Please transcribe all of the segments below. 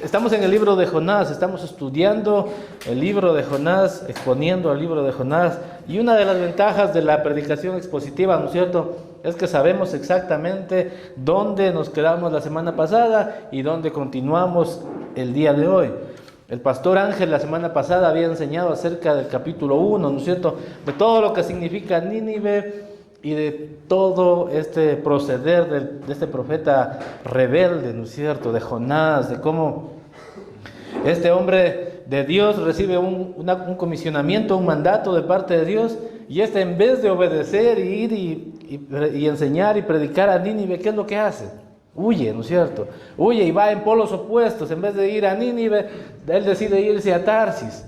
Estamos en el libro de Jonás, estamos estudiando el libro de Jonás, exponiendo el libro de Jonás, y una de las ventajas de la predicación expositiva, ¿no es cierto?, es que sabemos exactamente dónde nos quedamos la semana pasada y dónde continuamos el día de hoy. El pastor Ángel la semana pasada había enseñado acerca del capítulo 1, ¿no es cierto?, de todo lo que significa Nínive y de todo este proceder de este profeta rebelde, ¿no es cierto?, de Jonás, de cómo este hombre de Dios recibe un comisionamiento, un mandato de parte de Dios, y este, en vez de obedecer y ir y enseñar y predicar a Nínive, ¿qué es lo que hace? Huye, ¿no es cierto? Huye y va en polos opuestos. En vez de ir a Nínive, él decide irse a Tarsis,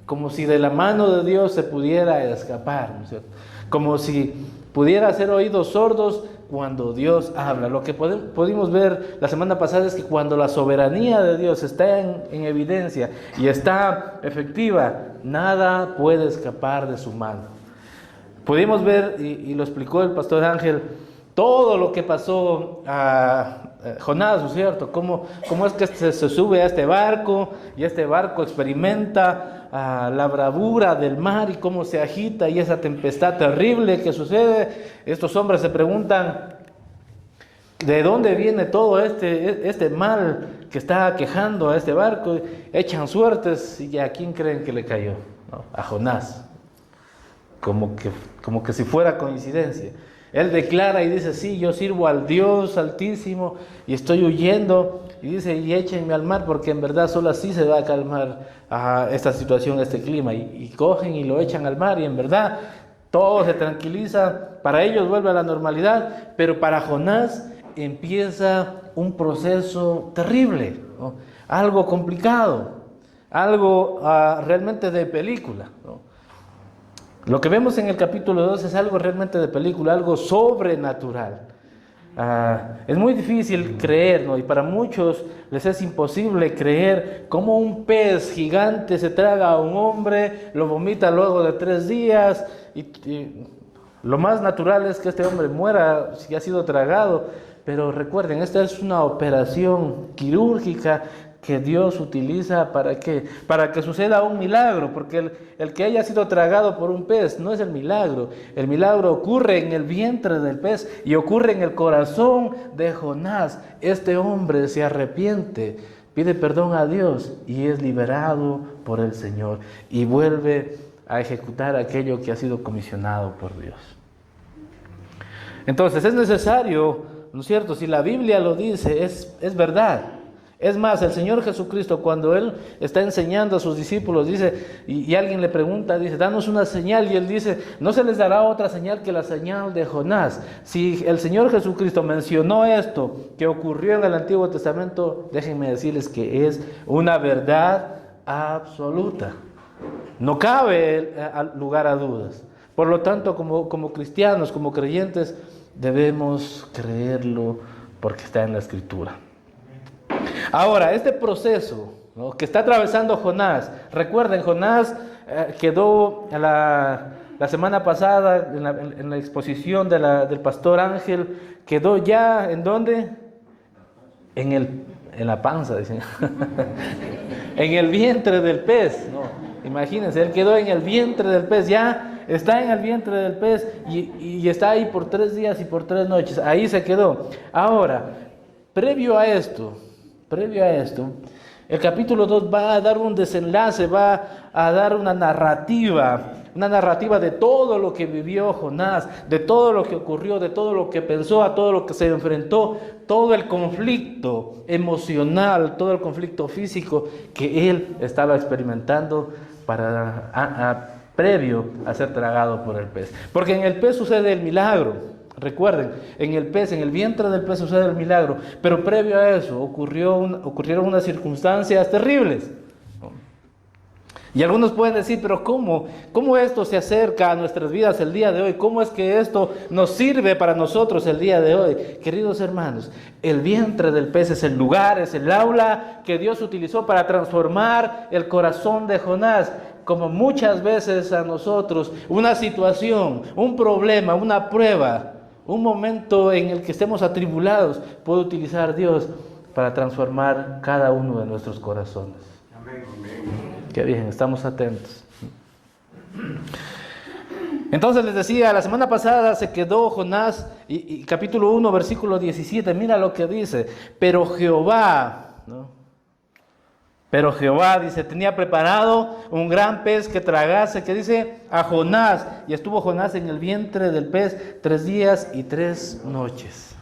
como si de la mano de Dios se pudiera escapar, ¿no es cierto?, como si pudiera hacer oídos sordos cuando Dios habla. Lo que pudimos ver la semana pasada es que cuando la soberanía de Dios está en evidencia y está efectiva, nada puede escapar de su mano. Pudimos ver, y lo explicó el pastor Ángel, todo lo que pasó a Jonás, ¿no es cierto? Cómo es que se sube a este barco, y este barco experimenta la bravura del mar y cómo se agita, y esa tempestad terrible que sucede. Estos hombres se preguntan, ¿de dónde viene todo este mal que está aquejando a este barco? Echan suertes, y ¿a quién creen que le cayó? ¿No? A Jonás. Como que si fuera coincidencia. Él declara y dice, sí, yo sirvo al Dios Altísimo y estoy huyendo. Y dice, y échenme al mar, porque en verdad solo así se va a calmar esta situación, este clima. Y cogen y lo echan al mar, y en verdad todo se tranquiliza. Para ellos vuelve a la normalidad, pero para Jonás empieza un proceso terrible, ¿no? Algo complicado, algo realmente de película, ¿no? Lo que vemos en el capítulo 2 es algo realmente de película, algo sobrenatural. Es muy difícil creer, ¿no? Y para muchos les es imposible creer cómo un pez gigante se traga a un hombre, lo vomita luego de 3 días, y lo más natural es que este hombre muera si ha sido tragado. Pero recuerden, esta es una operación quirúrgica que Dios utiliza ¿para qué? Para que suceda un milagro, porque el que haya sido tragado por un pez no es el milagro ocurre en el vientre del pez y ocurre en el corazón de Jonás. Este hombre se arrepiente, pide perdón a Dios y es liberado por el Señor y vuelve a ejecutar aquello que ha sido comisionado por Dios. Entonces es necesario, ¿no es cierto? Si la Biblia lo dice, es verdad. Es más, el Señor Jesucristo, cuando Él está enseñando a sus discípulos, dice, y alguien le pregunta, dice, danos una señal, y Él dice, no se les dará otra señal que la señal de Jonás. Si el Señor Jesucristo mencionó esto que ocurrió en el Antiguo Testamento, déjenme decirles que es una verdad absoluta. No cabe lugar a dudas. Por lo tanto, como cristianos, como creyentes, debemos creerlo porque está en la Escritura. Ahora, este proceso, ¿no?, que está atravesando Jonás, recuerden, Jonás quedó la semana pasada en la exposición del pastor Ángel, quedó ya, ¿en dónde? En la panza, dicen. En el vientre del pez, ¿no? Imagínense, él quedó en el vientre del pez, ya está en el vientre del pez y está ahí por 3 días y por 3 noches, ahí se quedó. Ahora, previo a esto, el capítulo 2 va a dar un desenlace, va a dar una narrativa de todo lo que vivió Jonás, de todo lo que ocurrió, de todo lo que pensó, a todo lo que se enfrentó, todo el conflicto emocional, todo el conflicto físico que él estaba experimentando previo a ser tragado por el pez. Porque en el pez sucede el milagro. Recuerden, en el vientre del pez sucede el milagro, pero previo a eso ocurrieron unas circunstancias terribles. Y algunos pueden decir, pero ¿cómo esto se acerca a nuestras vidas el día de hoy? ¿Cómo es que esto nos sirve para nosotros el día de hoy? Queridos hermanos, el vientre del pez es el lugar, es el aula que Dios utilizó para transformar el corazón de Jonás. Como muchas veces a nosotros, una situación, un problema, una prueba, un momento en el que estemos atribulados, puede utilizar Dios para transformar cada uno de nuestros corazones. Qué bien, estamos atentos. Entonces les decía, la semana pasada se quedó Jonás, y capítulo 1, versículo 17, mira lo que dice, pero Jehová, ¿no? Pero Jehová, dice, tenía preparado un gran pez que tragase, que dice, a Jonás, y estuvo Jonás en el vientre del pez 3 días y 3 noches.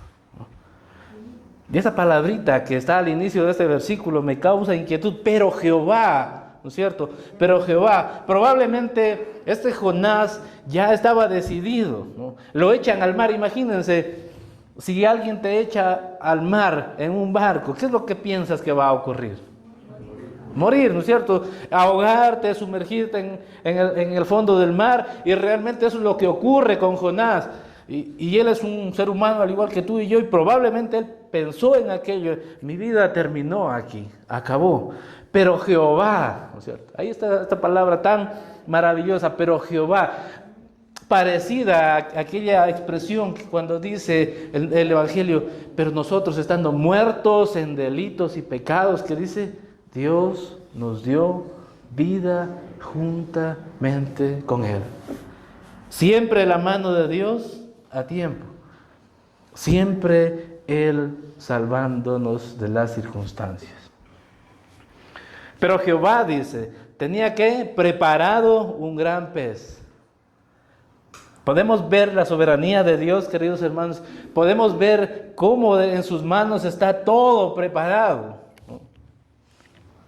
Y esa palabrita que está al inicio de este versículo me causa inquietud, pero Jehová, ¿no es cierto? Pero Jehová, probablemente este Jonás ya estaba decidido, ¿no? Lo echan al mar, imagínense, si alguien te echa al mar en un barco, ¿qué es lo que piensas que va a ocurrir? Morir, ¿no es cierto? Ahogarte, sumergirte en el fondo del mar, y realmente eso es lo que ocurre con Jonás. Y él es un ser humano al igual que tú y yo, y probablemente él pensó en aquello, mi vida terminó aquí, acabó. Pero Jehová, ¿no es cierto? Ahí está esta palabra tan maravillosa, pero Jehová, parecida a aquella expresión que cuando dice el Evangelio, pero nosotros estando muertos en delitos y pecados, que dice, Dios nos dio vida juntamente con Él. Siempre la mano de Dios a tiempo. Siempre Él salvándonos de las circunstancias. Pero Jehová, dice, tenía que preparado un gran pez. Podemos ver la soberanía de Dios, queridos hermanos. Podemos ver cómo en sus manos está todo preparado.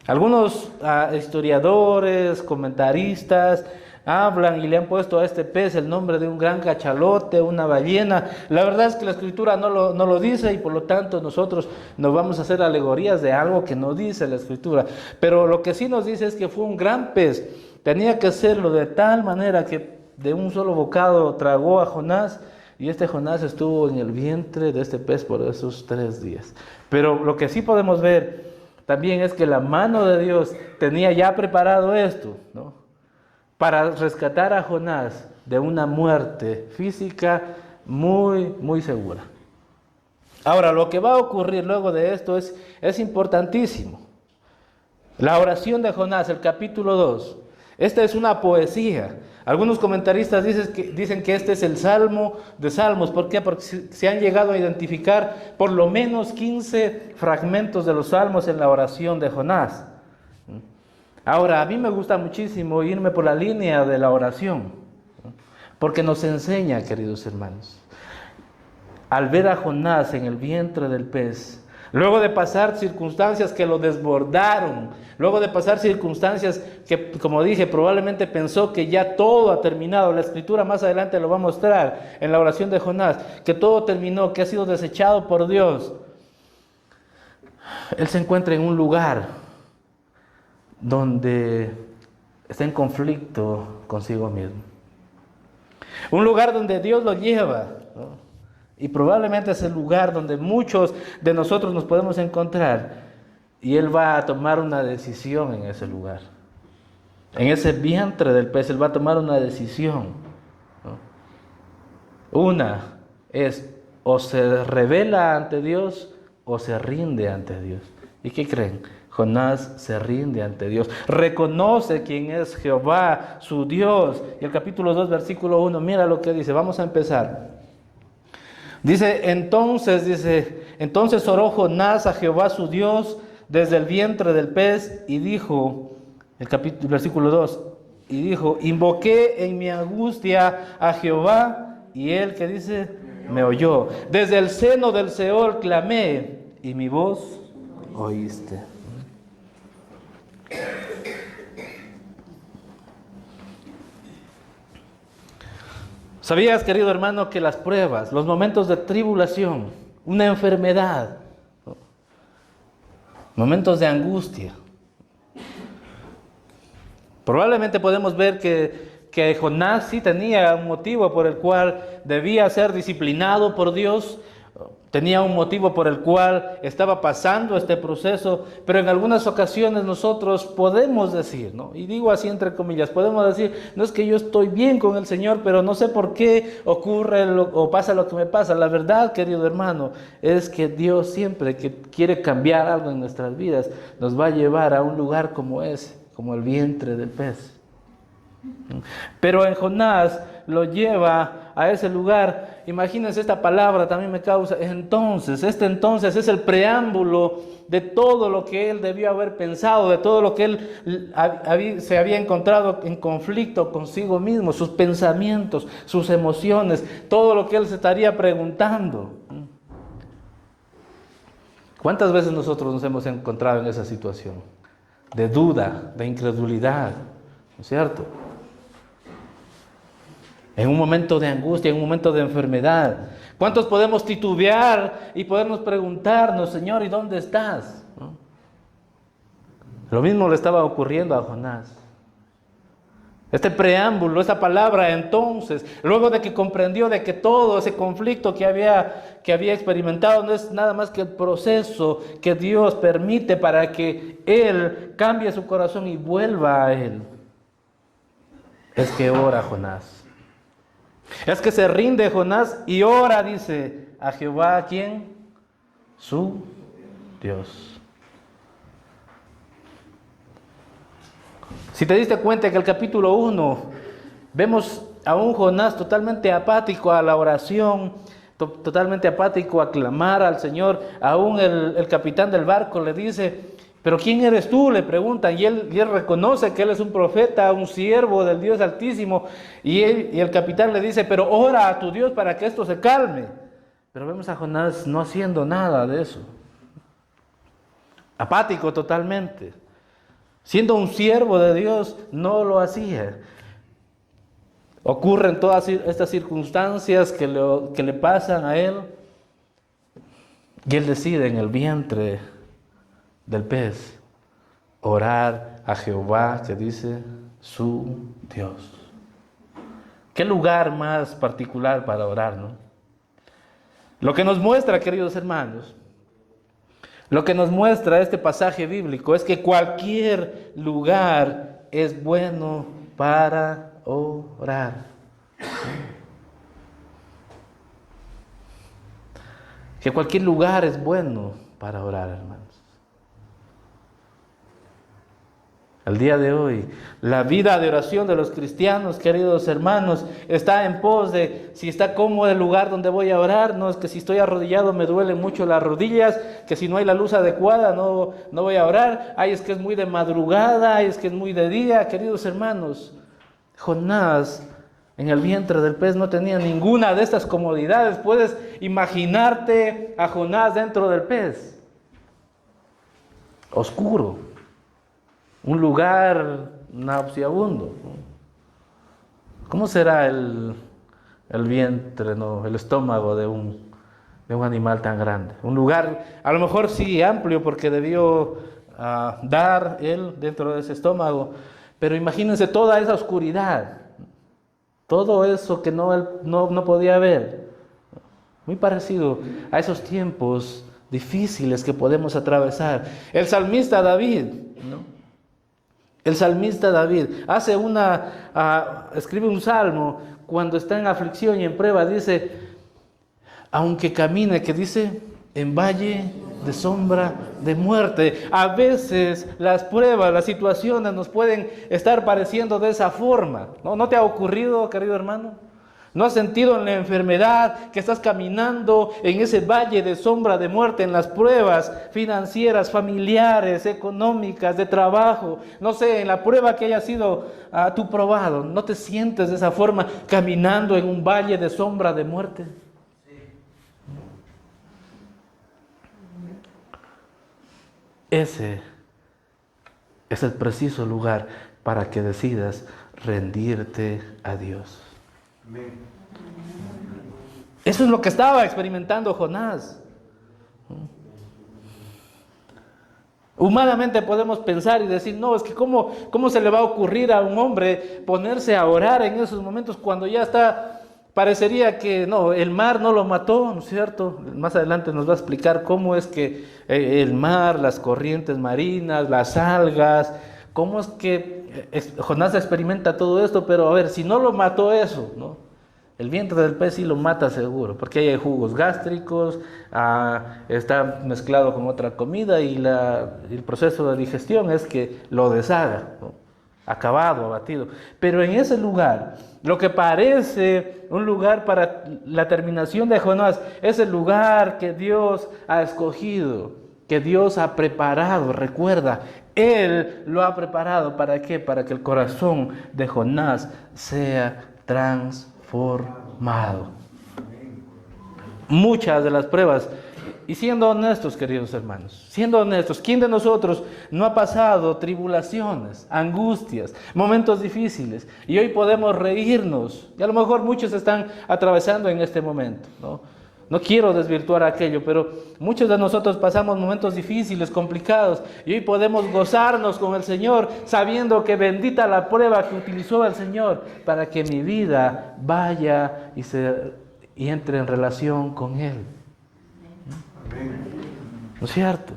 Algunos historiadores, comentaristas, hablan y le han puesto a este pez el nombre de un gran cachalote, una ballena. La verdad es que la Escritura no lo dice, y por lo tanto nosotros no vamos a hacer alegorías de algo que no dice la Escritura. Pero lo que sí nos dice es que fue un gran pez. Tenía que hacerlo de tal manera que de un solo bocado tragó a Jonás, y este Jonás estuvo en el vientre de este pez por esos 3 días. Pero lo que sí podemos ver también es que la mano de Dios tenía ya preparado esto, ¿no? Para rescatar a Jonás de una muerte física muy, muy segura. Ahora, lo que va a ocurrir luego de esto es importantísimo. La oración de Jonás, el capítulo 2. Esta es una poesía. Algunos comentaristas dicen que este es el Salmo de Salmos. ¿Por qué? Porque se han llegado a identificar por lo menos 15 fragmentos de los Salmos en la oración de Jonás. Ahora, a mí me gusta muchísimo irme por la línea de la oración, porque nos enseña, queridos hermanos, al ver a Jonás en el vientre del pez, luego de pasar circunstancias que lo desbordaron, luego de pasar circunstancias que, como dije, probablemente pensó que ya todo ha terminado. La Escritura más adelante lo va a mostrar en la oración de Jonás, que todo terminó, que ha sido desechado por Dios. Él se encuentra en un lugar donde está en conflicto consigo mismo. Un lugar donde Dios lo lleva, ¿no? Y probablemente es el lugar donde muchos de nosotros nos podemos encontrar, y Él va a tomar una decisión en ese lugar. En ese vientre del pez, Él va a tomar una decisión, ¿no? Una es, o se revela ante Dios o se rinde ante Dios. ¿Y qué creen? Jonás se rinde ante Dios, reconoce quién es Jehová, su Dios. Y el capítulo 2, versículo 1, mira lo que dice, vamos a empezar. Dice, entonces oró Jonás a Jehová su Dios desde el vientre del pez, y dijo, versículo 2, y dijo, invoqué en mi angustia a Jehová, y él, ¿qué dice? Me oyó. Desde el seno del Seol clamé, y mi voz oíste. ¿Sabías, querido hermano, que las pruebas, los momentos de tribulación, una enfermedad, momentos de angustia, probablemente podemos ver que Jonás sí tenía un motivo por el cual debía ser disciplinado por Dios, tenía un motivo por el cual estaba pasando este proceso, pero en algunas ocasiones nosotros podemos decir, ¿no? Y digo así entre comillas, podemos decir, no es que yo estoy bien con el Señor, pero no sé por qué ocurre o pasa lo que me pasa. La verdad, querido hermano, es que Dios siempre que quiere cambiar algo en nuestras vidas, nos va a llevar a un lugar como ese, como el vientre del pez. Pero en Jonás lo lleva a ese lugar. Imagínense, esta palabra también me causa entonces. Este entonces es el preámbulo de todo lo que él debió haber pensado, de todo lo que él se había encontrado en conflicto consigo mismo, sus pensamientos, sus emociones, todo lo que él se estaría preguntando. ¿Cuántas veces nosotros nos hemos encontrado en esa situación de duda, de incredulidad? ¿No es cierto? En un momento de angustia, en un momento de enfermedad. ¿Cuántos podemos titubear y podernos preguntarnos, Señor, ¿y dónde estás? ¿No? Lo mismo le estaba ocurriendo a Jonás. Este preámbulo, esta palabra entonces, luego de que comprendió de que todo ese conflicto que había experimentado no es nada más que el proceso que Dios permite para que él cambie su corazón y vuelva a él. Es que ora Jonás. Es que se rinde Jonás y ora, dice, a Jehová, ¿a quién? Su Dios. Si te diste cuenta que el capítulo 1, vemos a un Jonás totalmente apático a la oración, totalmente apático a clamar al Señor. Aún el capitán del barco le dice, ¿pero quién eres tú?, le preguntan, y él reconoce que él es un profeta, un siervo del Dios Altísimo, y el capitán le dice, pero ora a tu Dios para que esto se calme. Pero vemos a Jonás no haciendo nada de eso, apático totalmente, siendo un siervo de Dios, no lo hacía. Ocurren todas estas circunstancias que le pasan a él, y él decide en el vientre del pez orar a Jehová, que dice su Dios. Qué lugar más particular para orar, ¿no? Lo que nos muestra, queridos hermanos, lo que nos muestra este pasaje bíblico es que cualquier lugar es bueno para orar. Que cualquier lugar es bueno para orar, hermanos. Al día de hoy, la vida de oración de los cristianos, queridos hermanos, está en pos de si está cómodo el lugar donde voy a orar. No es que si estoy arrodillado me duelen mucho las rodillas, que si no hay la luz adecuada no voy a orar. Ay, es que es muy de madrugada, ay, es que es muy de día. Queridos hermanos, Jonás en el vientre del pez no tenía ninguna de estas comodidades. Puedes imaginarte a Jonás dentro del pez, oscuro. Un lugar nauseabundo. ¿Cómo será el vientre, no, el estómago de un animal tan grande? Un lugar, a lo mejor sí amplio, porque debió dar él dentro de ese estómago. Pero imagínense toda esa oscuridad, todo eso que no podía ver. Muy parecido a esos tiempos difíciles que podemos atravesar. El salmista David, ¿no? El salmista David escribe un salmo cuando está en aflicción y en prueba. Dice, aunque camine, que dice, en valle de sombra de muerte. A veces las pruebas, las situaciones nos pueden estar pareciendo de esa forma. ¿No te ha ocurrido, querido hermano? ¿No has sentido en la enfermedad que estás caminando en ese valle de sombra de muerte, en las pruebas financieras, familiares, económicas, de trabajo? No sé, en la prueba que haya sido tú probado, ¿no te sientes de esa forma caminando en un valle de sombra de muerte? Ese es el preciso lugar para que decidas rendirte a Dios. Eso es lo que estaba experimentando Jonás. Humanamente podemos pensar y decir, no, es que ¿cómo se le va a ocurrir a un hombre ponerse a orar en esos momentos cuando ya está parecería que no, el mar no lo mató, ¿no es cierto? Más adelante nos va a explicar cómo es que el mar, las corrientes marinas, las algas, cómo es que Jonás experimenta todo esto, pero a ver, si no lo mató eso, ¿no? El vientre del pez sí lo mata seguro, porque ahí hay jugos gástricos, está mezclado con otra comida y el proceso de digestión es que lo deshaga, ¿no? Acabado, abatido. Pero en ese lugar, lo que parece un lugar para la terminación de Jonás, es el lugar que Dios ha escogido, que Dios ha preparado. Recuerda, Él lo ha preparado. ¿Para qué? Para que el corazón de Jonás sea transformado. Muchas de las pruebas. Y siendo honestos, queridos hermanos, siendo honestos, ¿quién de nosotros no ha pasado tribulaciones, angustias, momentos difíciles? Y hoy podemos reírnos. Y a lo mejor muchos están atravesando en este momento, ¿no? No quiero desvirtuar aquello, pero muchos de nosotros pasamos momentos difíciles, complicados, y hoy podemos gozarnos con el Señor, sabiendo que bendita la prueba que utilizó el Señor para que mi vida vaya y entre en relación con Él. ¿No es cierto?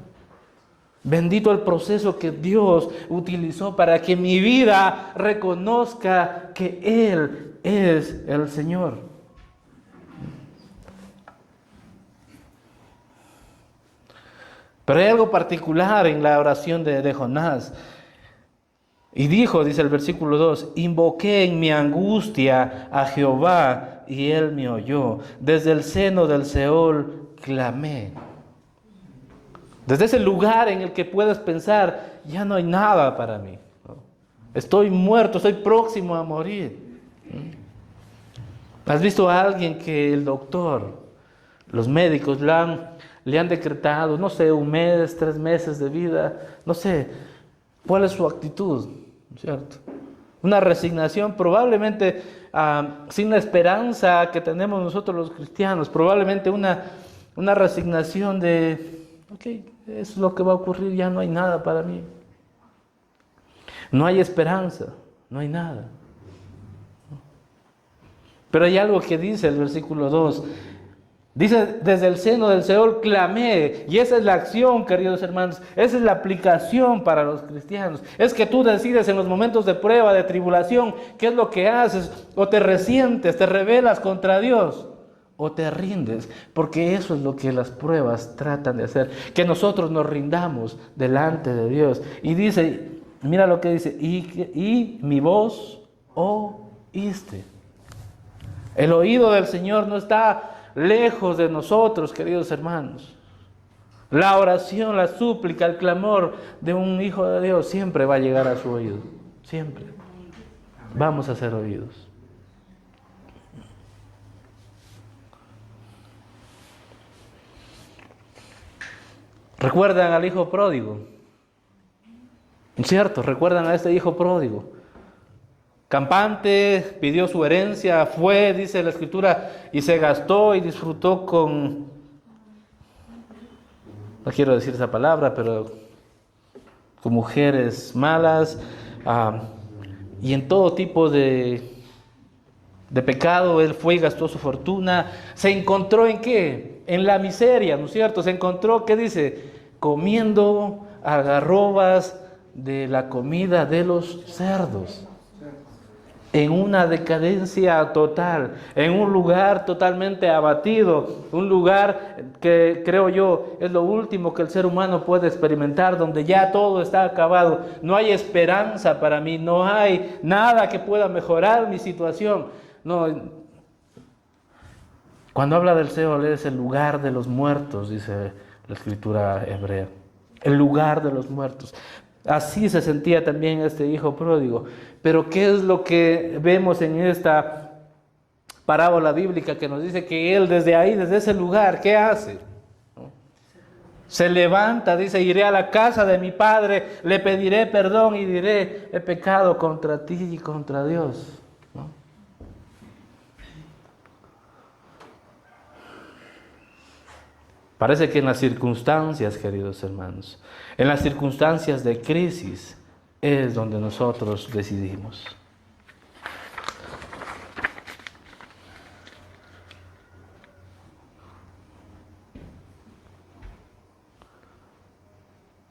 Bendito el proceso que Dios utilizó para que mi vida reconozca que Él es el Señor. Pero hay algo particular en la oración de Jonás. Y dijo, dice el versículo 2, invoqué en mi angustia a Jehová y Él me oyó. Desde el seno del Seol clamé. Desde ese lugar en el que puedes pensar, ya no hay nada para mí. Estoy muerto, estoy próximo a morir. ¿Has visto a alguien que el doctor, los médicos le han decretado, no sé, 1 mes, 3 meses de vida? No sé, ¿cuál es su actitud? ¿Cierto? Una resignación, probablemente sin la esperanza que tenemos nosotros los cristianos, probablemente una resignación de, ok, eso es lo que va a ocurrir, ya no hay nada para mí. No hay esperanza, no hay nada. Pero hay algo que dice el versículo 2. Dice, desde el seno del Seol clamé. Y esa es la acción, queridos hermanos. Esa es la aplicación para los cristianos. Es que tú decides en los momentos de prueba, de tribulación, qué es lo que haces. O te resientes, te rebelas contra Dios, o te rindes. Porque eso es lo que las pruebas tratan de hacer. Que nosotros nos rindamos delante de Dios. Y dice, mira lo que dice, y mi voz oíste. El oído del Señor no está lejos de nosotros, queridos hermanos. La oración, la súplica, el clamor de un hijo de Dios siempre va a llegar a su oído. Siempre. Vamos a ser oídos. ¿Recuerdan al hijo pródigo? ¿Cierto? ¿Recuerdan a este hijo pródigo? Campante, pidió su herencia, fue, dice la Escritura, y se gastó y disfrutó con, no quiero decir esa palabra, pero con mujeres malas, y en todo tipo de pecado. Él fue y gastó su fortuna. ¿Se encontró en qué? En la miseria, ¿no es cierto? Se encontró, ¿qué dice? Comiendo algarrobas de la comida de los cerdos. En una decadencia total, en un lugar totalmente abatido, un lugar que creo yo es lo último que el ser humano puede experimentar, donde ya todo está acabado, no hay esperanza para mí, no hay nada que pueda mejorar mi situación. No. Cuando habla del Seol es el lugar de los muertos, dice la Escritura hebrea, el lugar de los muertos. Así se sentía también este hijo pródigo. Pero ¿qué es lo que vemos en esta parábola bíblica que nos dice que él desde ahí, desde ese lugar, ¿qué hace? Se levanta, dice, iré a la casa de mi padre, le pediré perdón y diré, he pecado contra ti y contra Dios. ¿No? Parece que en las circunstancias, queridos hermanos, en las circunstancias de crisis es donde nosotros decidimos.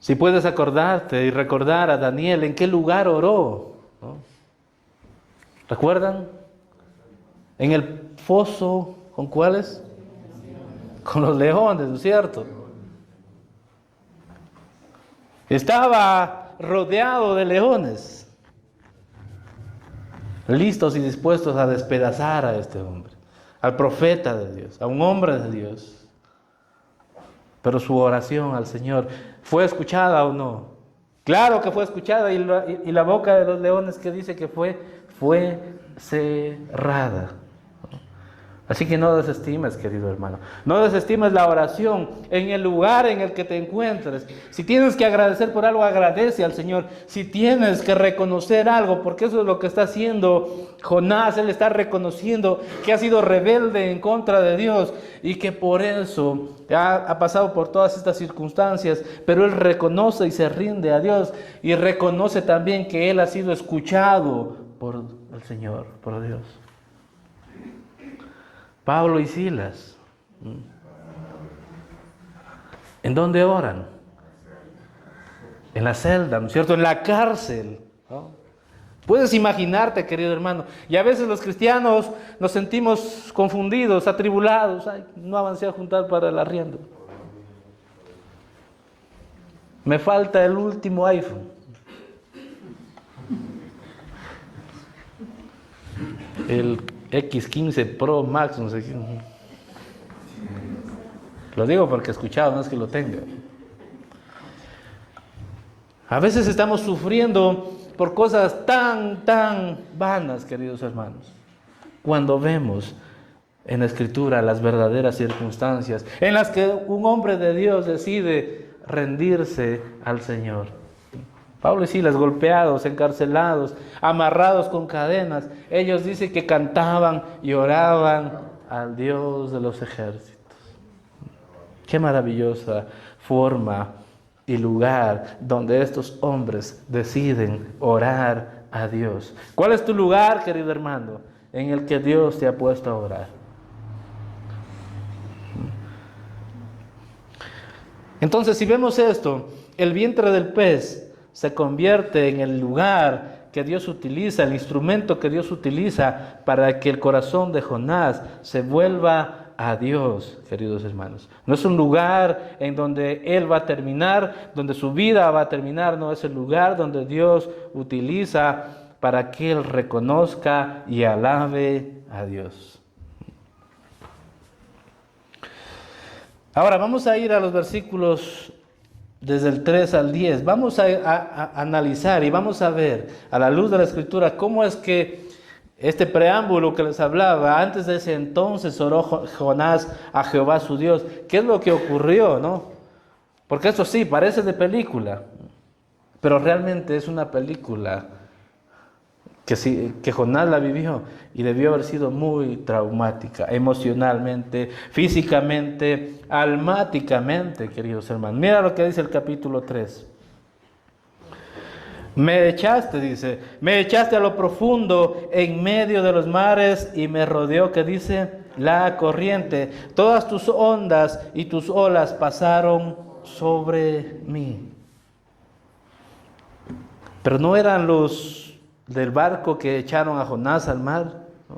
Si puedes acordarte y recordar a Daniel en qué lugar oró, ¿no? ¿Recuerdan? En el foso, ¿con cuáles? Con los leones, ¿no es cierto? Estaba rodeado de leones, listos y dispuestos a despedazar a este hombre, al profeta de Dios, a un hombre de Dios. Pero su oración al Señor, ¿fue escuchada o no? Claro que fue escuchada, y la boca de los leones, que dice que fue cerrada. Así que no desestimes, querido hermano, no desestimes la oración en el lugar en el que te encuentres. Si tienes que agradecer por algo, agradece al Señor. Si tienes que reconocer algo, porque eso es lo que está haciendo Jonás. Él está reconociendo que ha sido rebelde en contra de Dios y que por eso ha pasado por todas estas circunstancias, pero él reconoce y se rinde a Dios, y reconoce también que él ha sido escuchado por el Señor, por Dios. Pablo y Silas, ¿en dónde oran? En la celda, ¿no es cierto? En la cárcel, ¿no? Puedes imaginarte, querido hermano, y a veces los cristianos nos sentimos confundidos, atribulados. Ay, no avancé a juntar para el arriendo. Me falta el último iPhone. El X15 Pro Max, no sé qué. Lo digo porque he escuchado, no es que lo tenga. A veces estamos sufriendo por cosas tan vanas, queridos hermanos, cuando vemos en la Escritura las verdaderas circunstancias en las que un hombre de Dios decide rendirse al Señor. Pablo y Silas, golpeados, encarcelados, amarrados con cadenas, ellos dicen que cantaban y oraban al Dios de los ejércitos. Qué maravillosa forma y lugar donde estos hombres deciden orar a Dios. ¿Cuál es tu lugar, querido hermano, en el que Dios te ha puesto a orar? Entonces, si vemos esto, el vientre del pez se convierte en el lugar que Dios utiliza, el instrumento que Dios utiliza para que el corazón de Jonás se vuelva a Dios, queridos hermanos. No es un lugar en donde él va a terminar, donde su vida va a terminar, no, es el lugar donde Dios utiliza para que él reconozca y alabe a Dios. Ahora vamos a ir a los versículos desde el 3 al 10. Vamos a analizar y vamos a ver a la luz de la Escritura cómo es que este preámbulo que les hablaba, antes de ese entonces oró Jonás a Jehová su Dios. ¿Qué es lo que ocurrió, no? Porque eso sí, parece de película, pero realmente es una película que Jonás la vivió y debió haber sido muy traumática, emocionalmente, físicamente, almáticamente, queridos hermanos. Mira lo que dice el capítulo 3. Me echaste, dice, me echaste a lo profundo en medio de los mares y me rodeó, que dice, la corriente. Todas tus ondas y tus olas pasaron sobre mí. Pero no eran los del barco que echaron a Jonás al mar, ¿no?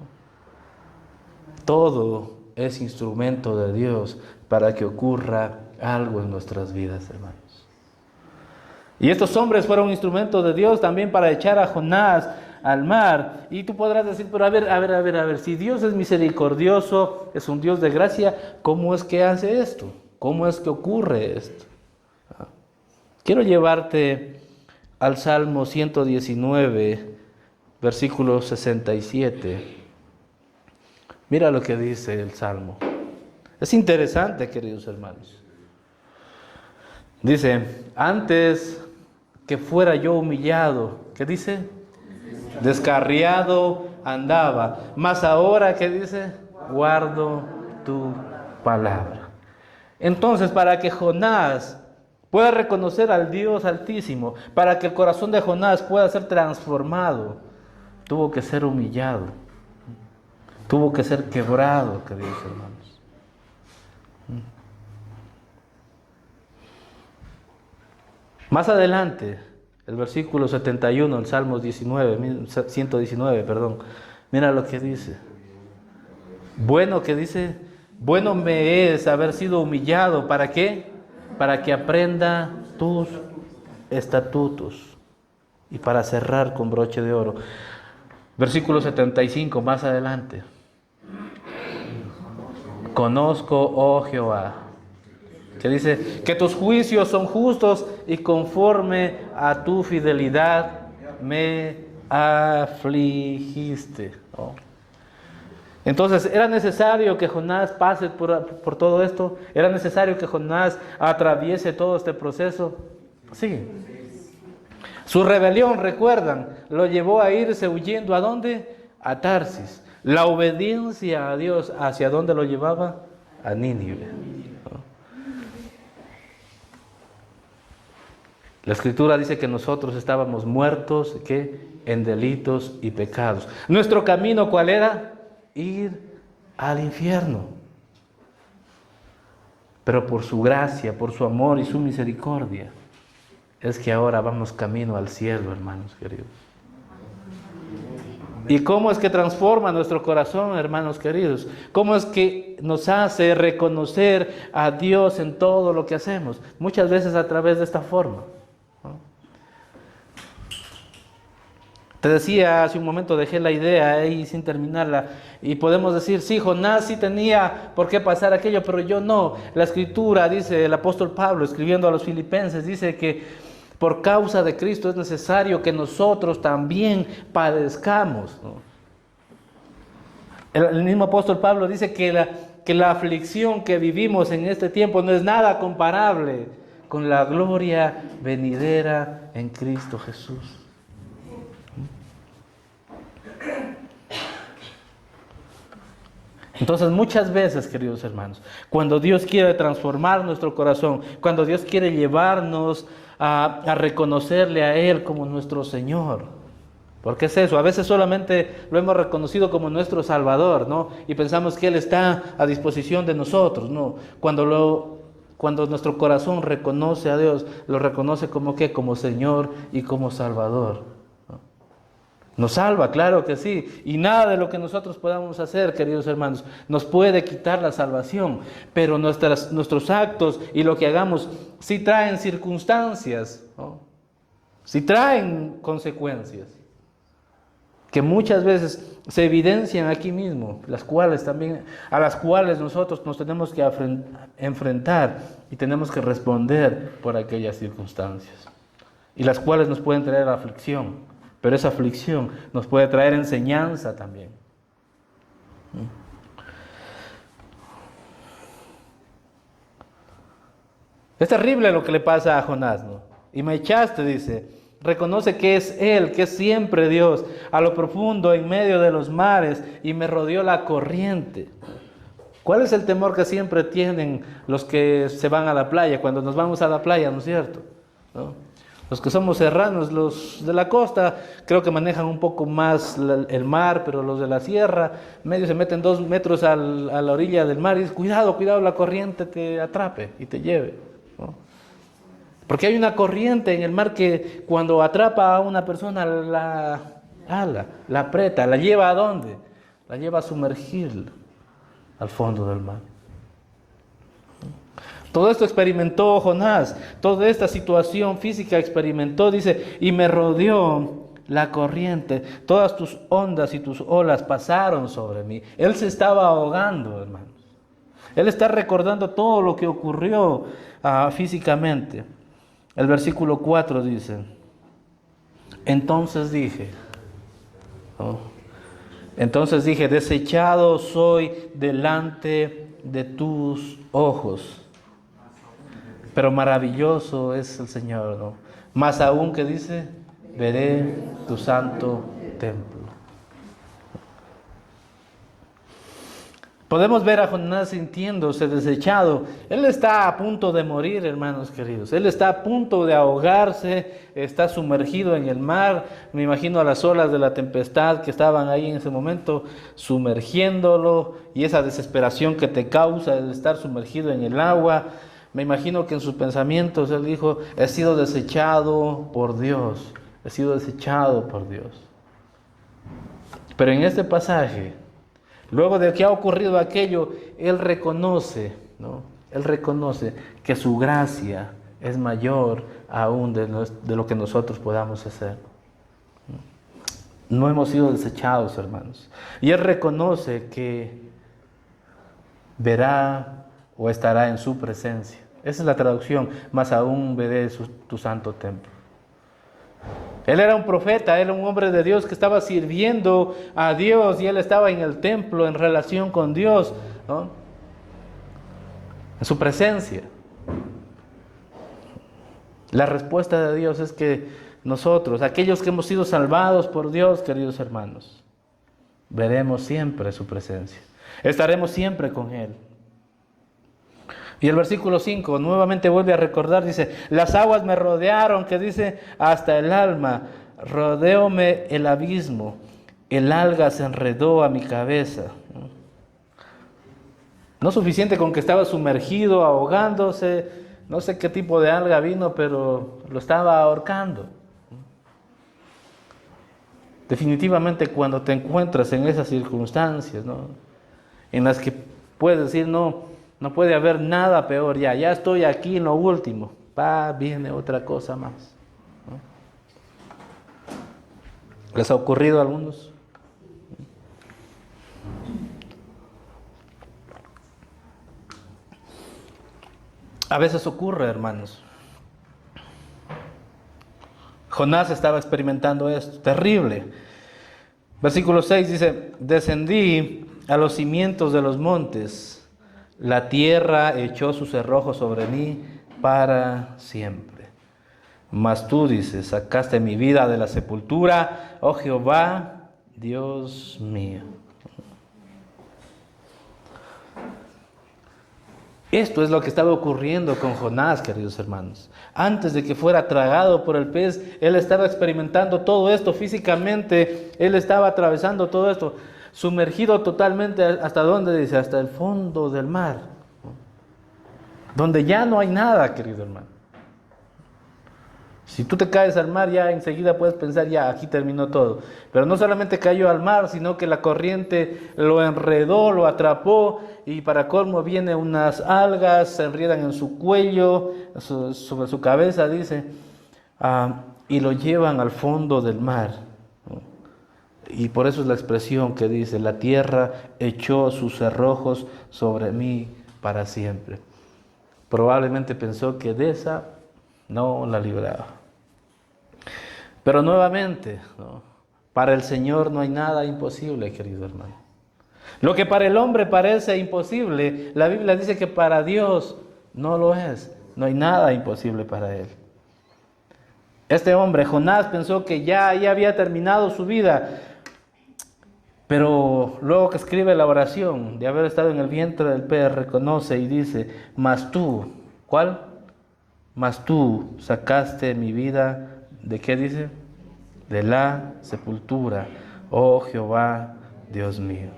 Todo es instrumento de Dios para que ocurra algo en nuestras vidas, hermanos. Y estos hombres fueron instrumentos de Dios también para echar a Jonás al mar. Y tú podrás decir, pero a ver, si Dios es misericordioso, es un Dios de gracia, ¿cómo es que hace esto? ¿Cómo es que ocurre esto? Quiero llevarte al Salmo 119, versículo 67. Mira lo que dice el Salmo. Es interesante, queridos hermanos. Dice, antes que fuera yo humillado, ¿qué dice? Descarriado andaba, mas ahora, ¿qué dice? Guardo tu palabra. Entonces, para que Jonás pueda reconocer al Dios Altísimo, para que el corazón de Jonás pueda ser transformado, tuvo que ser humillado, tuvo que ser quebrado, queridos hermanos. Más adelante, el versículo 71, el Salmos 119, perdón. Mira lo que dice. Bueno, que dice, bueno me es haber sido humillado. ¿Para qué? Para que aprenda tus estatutos. Y para cerrar con broche de oro. Versículo 75, más adelante. Conozco, oh Jehová, que dice, que tus juicios son justos y conforme a tu fidelidad me afligiste. Oh. Entonces, ¿era necesario que Jonás pase por todo esto? ¿Era necesario que Jonás atraviese todo este proceso? Sí. Su rebelión, recuerdan, lo llevó a irse huyendo. ¿A dónde? A Tarsis. La obediencia a Dios, ¿hacia dónde lo llevaba? A Nínive. La Escritura dice que nosotros estábamos muertos, ¿qué? En delitos y pecados. Nuestro camino, ¿cuál era? Ir al infierno. Pero por su gracia, por su amor y su misericordia, es que ahora vamos camino al cielo, hermanos queridos. ¿Y cómo es que transforma nuestro corazón, hermanos queridos? ¿Cómo es que nos hace reconocer a Dios en todo lo que hacemos? Muchas veces a través de esta forma. Te decía hace un momento, dejé la idea ahí sin terminarla, y podemos decir, sí, Jonás sí tenía por qué pasar aquello, pero yo no. La Escritura, dice el apóstol Pablo, escribiendo a los filipenses, dice que por causa de Cristo es necesario que nosotros también padezcamos, ¿no? El mismo apóstol Pablo dice que la aflicción que vivimos en este tiempo no es nada comparable con la gloria venidera en Cristo Jesús. Entonces muchas veces, queridos hermanos, cuando Dios quiere transformar nuestro corazón, cuando Dios quiere llevarnos a reconocerle a Él como nuestro Señor, porque es eso, a veces solamente lo hemos reconocido como nuestro Salvador, ¿no? Y pensamos que Él está a disposición de nosotros, ¿no? Cuando nuestro corazón reconoce a Dios, lo reconoce como ¿qué? Como Señor y como Salvador. Nos salva, claro que sí, y nada de lo que nosotros podamos hacer, queridos hermanos, nos puede quitar la salvación, pero nuestros actos y lo que hagamos sí traen circunstancias, ¿no? Sí traen consecuencias, que muchas veces se evidencian aquí mismo, a las cuales nosotros nos tenemos que enfrentar y tenemos que responder por aquellas circunstancias, y las cuales nos pueden traer aflicción. Pero esa aflicción nos puede traer enseñanza también. Es terrible lo que le pasa a Jonás, ¿no? Y me echaste, dice, reconoce que es Él, que es siempre Dios, a lo profundo, en medio de los mares, y me rodeó la corriente. ¿Cuál es el temor que siempre tienen los que se van a la playa, cuando nos vamos a la playa, ¿no es cierto? ¿No? Los que somos serranos, los de la costa, creo que manejan un poco más el mar, pero los de la sierra, medio se meten 2 metros a la orilla del mar y dicen, cuidado, la corriente te atrape y te lleve, ¿no? Porque hay una corriente en el mar que cuando atrapa a una persona la aprieta, la lleva ¿a dónde? La lleva a sumergir al fondo del mar. Todo esto experimentó Jonás, toda esta situación física experimentó, dice, y me rodeó la corriente, todas tus ondas y tus olas pasaron sobre mí. Él se estaba ahogando, hermanos. Él está recordando todo lo que ocurrió físicamente. El versículo 4 dice, entonces dije, desechado soy delante de tus ojos. Pero maravilloso es el Señor, ¿no? Más aún que dice, veré tu santo templo. Podemos ver a Jonás sintiéndose desechado. Él está a punto de morir, hermanos queridos. Él está a punto de ahogarse, está sumergido en el mar. Me imagino a las olas de la tempestad que estaban ahí en ese momento, sumergiéndolo, y esa desesperación que te causa el estar sumergido en el agua. me imagino que en sus pensamientos él dijo, he sido desechado por Dios, he sido desechado por Dios. Pero en este pasaje, luego de que ha ocurrido aquello, él reconoce, ¿no? Él reconoce que su gracia es mayor aún de lo que nosotros podamos hacer. No hemos sido desechados, hermanos. Y él reconoce que verá o estará en su presencia. Esa es la traducción, más aún veré tu santo templo. Él era un profeta, él era un hombre de Dios que estaba sirviendo a Dios y él estaba en el templo en relación con Dios, ¿no? En su presencia. La respuesta de Dios es que nosotros, aquellos que hemos sido salvados por Dios, queridos hermanos, veremos siempre su presencia. Estaremos siempre con Él. Y el versículo 5 nuevamente vuelve a recordar, dice, las aguas me rodearon, que dice, hasta el alma, rodeóme el abismo, el alga se enredó a mi cabeza. No suficiente con que estaba sumergido, ahogándose, no sé qué tipo de alga vino, pero lo estaba ahorcando. Definitivamente cuando te encuentras en esas circunstancias, ¿no? En las que puedes decir, no puede haber nada peor, ya estoy aquí en lo último, viene otra cosa más, ¿no? ¿Les ha ocurrido a algunos? A veces ocurre, hermanos. Jonás estaba experimentando esto, terrible. Versículo 6 dice, descendí a los cimientos de los montes, la tierra echó sus cerrojos sobre mí para siempre. Mas tú, dices, sacaste mi vida de la sepultura, oh Jehová, Dios mío. Esto es lo que estaba ocurriendo con Jonás, queridos hermanos. Antes de que fuera tragado por el pez, él estaba experimentando todo esto físicamente, él estaba atravesando todo esto, sumergido totalmente, ¿hasta dónde dice? Hasta el fondo del mar, donde ya no hay nada, querido hermano. Si tú te caes al mar, ya enseguida puedes pensar, ya aquí terminó todo. Pero no solamente cayó al mar, sino que la corriente lo enredó, lo atrapó, y para colmo viene unas algas, se enredan en su cuello, sobre su cabeza, dice, y lo llevan al fondo del mar. Y por eso es la expresión que dice, la tierra echó sus cerrojos sobre mí para siempre. Probablemente pensó que de esa no la libraba. Pero nuevamente, ¿no? Para el Señor no hay nada imposible, querido hermano. Lo que para el hombre parece imposible, la Biblia dice que para Dios no lo es. No hay nada imposible para Él. Este hombre, Jonás, pensó que ya había terminado su vida. Pero luego que escribe la oración de haber estado en el vientre del pez, reconoce y dice, mas tú, ¿cuál? Mas tú sacaste mi vida, ¿de qué dice? De la sepultura, oh Jehová, Dios mío.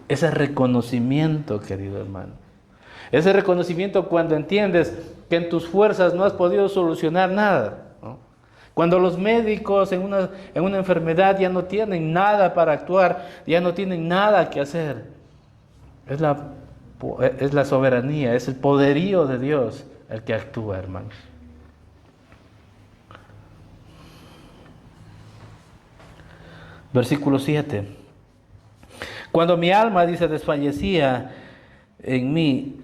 Ese reconocimiento, querido hermano. Ese reconocimiento cuando entiendes que en tus fuerzas no has podido solucionar nada, ¿no? Cuando los médicos en una enfermedad ya no tienen nada para actuar, ya no tienen nada que hacer. Es la soberanía, es el poderío de Dios el que actúa, hermanos. Versículo 7. Cuando mi alma, dice, desfallecía en mí,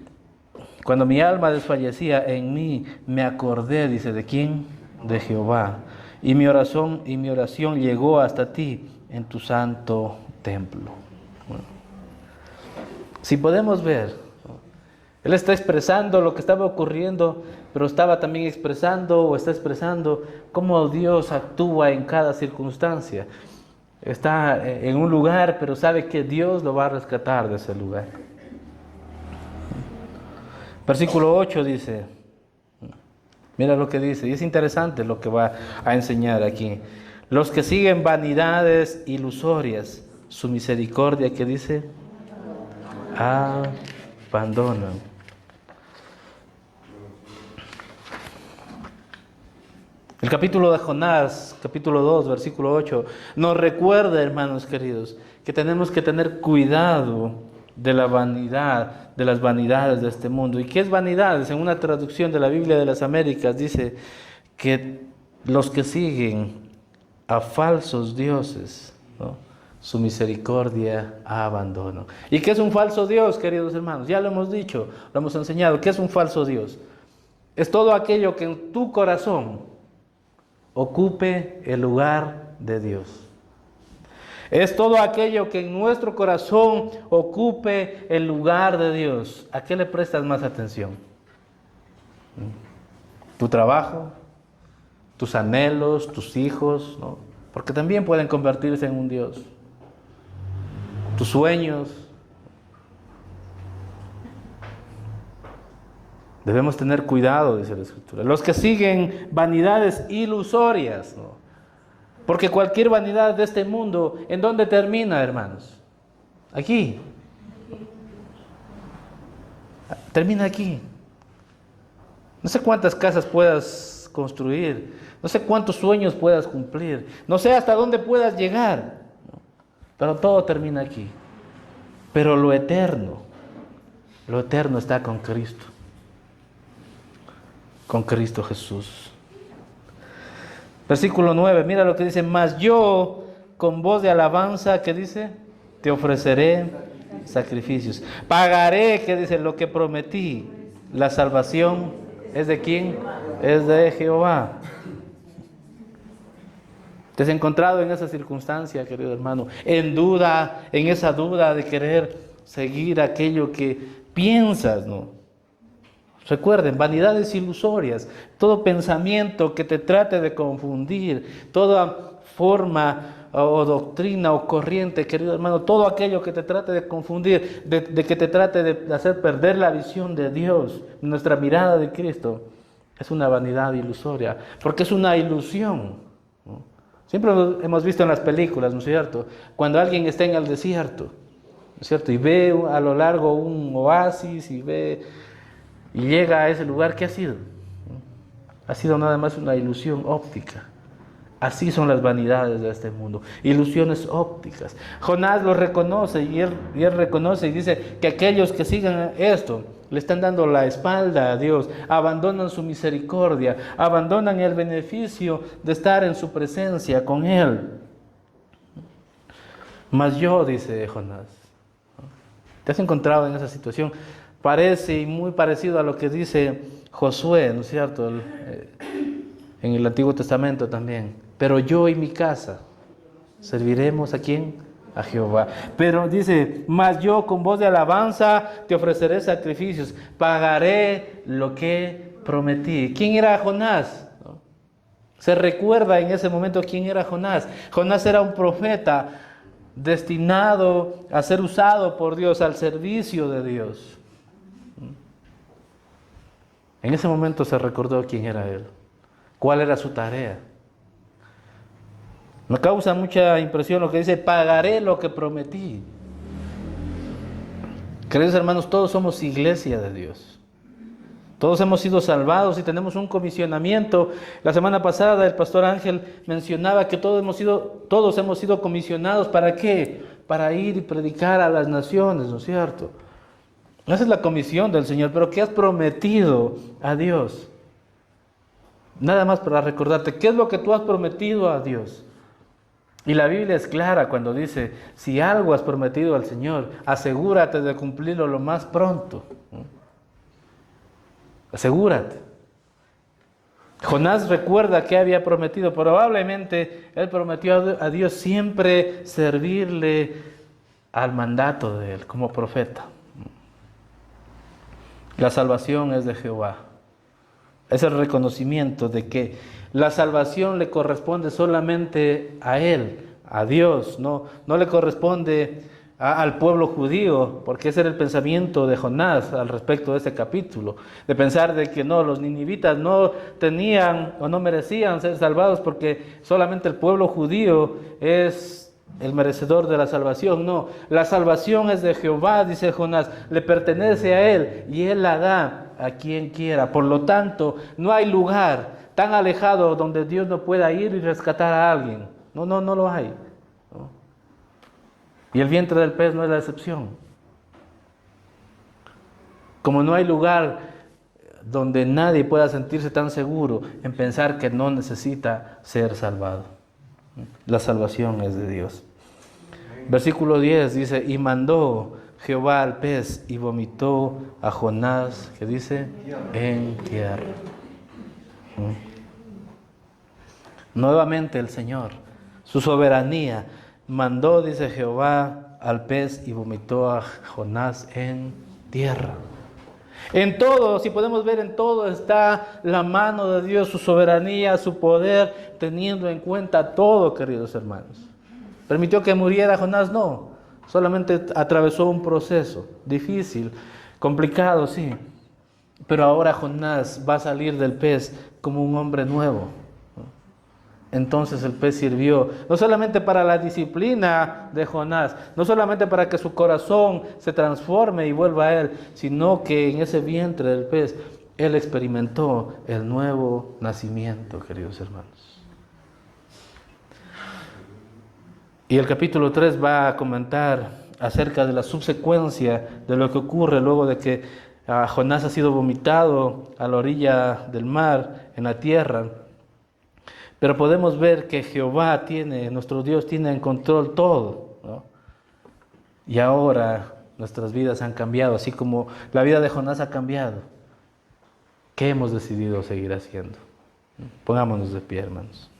me acordé, dice, ¿de quién? De Jehová. Y mi oración llegó hasta ti en tu santo templo. Bueno, si podemos ver, él está expresando lo que estaba ocurriendo, pero estaba también está expresando cómo Dios actúa en cada circunstancia. Está en un lugar, pero sabe que Dios lo va a rescatar de ese lugar. Versículo 8 dice, mira lo que dice, y es interesante lo que va a enseñar aquí. Los que siguen vanidades ilusorias, su misericordia, ¿qué dice? Abandonan. El capítulo de Jonás, capítulo 2, versículo 8, nos recuerda, hermanos queridos, que tenemos que tener cuidado de la vanidad, de las vanidades de este mundo. ¿Y qué es vanidades? En una traducción de la Biblia de las Américas dice que los que siguen a falsos dioses, ¿no?, su misericordia abandono. ¿Y qué es un falso Dios, queridos hermanos? Ya lo hemos dicho, lo hemos enseñado. ¿Qué es un falso Dios? Es todo aquello que en tu corazón ocupe el lugar de Dios. Es todo aquello que en nuestro corazón ocupe el lugar de Dios. ¿A qué le prestas más atención? ¿Tu trabajo? ¿Tus anhelos? ¿Tus hijos? ¿No? Porque también pueden convertirse en un Dios. ¿Tus sueños? Debemos tener cuidado, dice la Escritura. Los que siguen vanidades ilusorias, ¿no? Porque cualquier vanidad de este mundo, ¿en dónde termina, hermanos? Aquí. Termina aquí. No sé cuántas casas puedas construir, no sé cuántos sueños puedas cumplir, no sé hasta dónde puedas llegar, ¿no? Pero todo termina aquí. Pero lo eterno está con Cristo. Con Cristo Jesús. Versículo 9, mira lo que dice: mas yo con voz de alabanza, ¿qué dice? Te ofreceré sacrificios. Pagaré, ¿qué dice? Lo que prometí. La salvación es de ¿quién? Es de Jehová. ¿Te has encontrado en esa circunstancia, querido hermano? En duda, en esa duda de querer seguir aquello que piensas, ¿no? Recuerden, vanidades ilusorias, todo pensamiento que te trate de confundir, toda forma o doctrina o corriente, querido hermano, todo aquello que te trate de confundir, de que te trate de hacer perder la visión de Dios, nuestra mirada de Cristo, es una vanidad ilusoria, porque es una ilusión, ¿no? Siempre lo hemos visto en las películas, ¿no es cierto? Cuando alguien está en el desierto, ¿no es cierto? Y ve a lo largo un oasis y llega a ese lugar, ¿qué ha sido? Ha sido nada más una ilusión óptica. Así son las vanidades de este mundo, ilusiones ópticas. Jonás lo reconoce y él reconoce y dice que aquellos que sigan esto le están dando la espalda a Dios, abandonan su misericordia, abandonan el beneficio de estar en su presencia con Él. Mas yo, dice Jonás, ¿te has encontrado en esa situación? Parece y muy parecido a lo que dice Josué, ¿no es cierto? En el Antiguo Testamento también. Pero yo y mi casa serviremos ¿a quién? A Jehová. Pero dice: mas yo con voz de alabanza te ofreceré sacrificios, pagaré lo que prometí. ¿Quién era Jonás? ¿No? Se recuerda en ese momento quién era Jonás. Jonás era un profeta destinado a ser usado por Dios, al servicio de Dios. En ese momento se recordó quién era él, cuál era su tarea. Me causa mucha impresión lo que dice: pagaré lo que prometí. Queridos hermanos, todos somos iglesia de Dios. Todos hemos sido salvados y tenemos un comisionamiento. La semana pasada el pastor Ángel mencionaba que todos hemos sido comisionados. ¿Para qué? Para ir y predicar a las naciones, ¿no es cierto? Esa es la comisión del Señor. Pero ¿qué has prometido a Dios? Nada más para recordarte, ¿qué es lo que tú has prometido a Dios? Y la Biblia es clara cuando dice: si algo has prometido al Señor, asegúrate de cumplirlo lo más pronto. Asegúrate. Jonás recuerda que había prometido. Probablemente él prometió a Dios siempre servirle al mandato de él como profeta. La salvación es de Jehová. Es el reconocimiento de que la salvación le corresponde solamente a Él, a Dios, no le corresponde al pueblo judío, porque ese era el pensamiento de Jonás al respecto de este capítulo, de pensar de que no, los ninivitas no tenían o no merecían ser salvados porque solamente el pueblo judío es el merecedor de la salvación. No, la salvación es de Jehová, dice Jonás, le pertenece a Él y Él la da a quien quiera. Por lo tanto, no hay lugar tan alejado donde Dios no pueda ir y rescatar a alguien. No lo hay. ¿No? Y el vientre del pez no es la excepción. Como no hay lugar donde nadie pueda sentirse tan seguro en pensar que no necesita ser salvado. La salvación es de Dios. Versículo 10 dice, y mandó Jehová al pez y vomitó a Jonás, ¿qué dice? En tierra. Nuevamente el Señor, su soberanía, mandó, dice Jehová, al pez y vomitó a Jonás en tierra. En todo, si podemos ver, en todo está la mano de Dios, su soberanía, su poder, teniendo en cuenta todo, queridos hermanos. ¿Permitió que muriera Jonás? No, solamente atravesó un proceso difícil, complicado, sí. Pero ahora Jonás va a salir del pez como un hombre nuevo. Entonces el pez sirvió no solamente para la disciplina de Jonás, no solamente para que su corazón se transforme y vuelva a él, sino que en ese vientre del pez él experimentó el nuevo nacimiento, queridos hermanos. Y el capítulo 3 va a comentar acerca de la subsecuencia de lo que ocurre luego de que Jonás ha sido vomitado a la orilla del mar, en la tierra. Pero podemos ver que Jehová nuestro Dios tiene en control todo, ¿no? Y ahora nuestras vidas han cambiado, así como la vida de Jonás ha cambiado. ¿Qué hemos decidido seguir haciendo? Pongámonos de pie, hermanos.